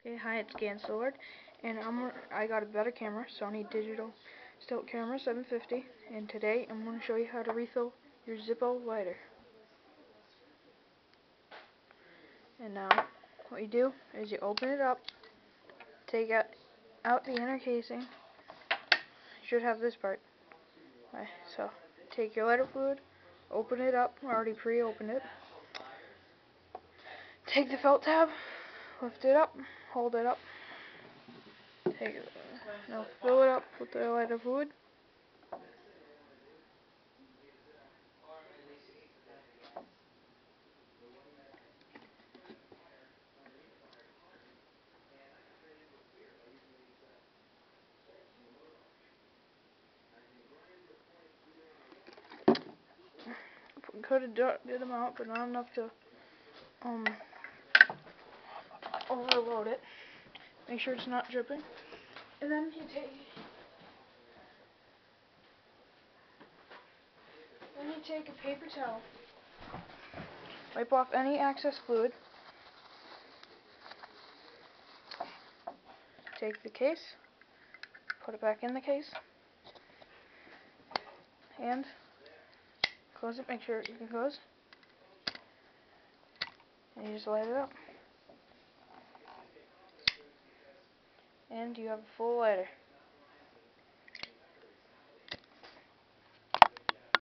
Okay, hi, it's Sword, and I got a better camera, Sony Digital Stilt Camera 750, and today I'm going to show you how to refill your Zippo lighter. And now, what you do is you open it up, take out the inner casing. You should have this part. Right, so take your lighter fluid, open it up. I already pre-opened it. Take the felt tab, lift it up, hold it up. Now fill it up with the lighter fluid. Could have did them out, but not enough to overload it. Make sure it's not dripping. And then you take a paper towel, wipe off any excess fluid. Take the case, put it back in the case, and close it. Make sure you can close. And you just light it up. And you have a full lighter.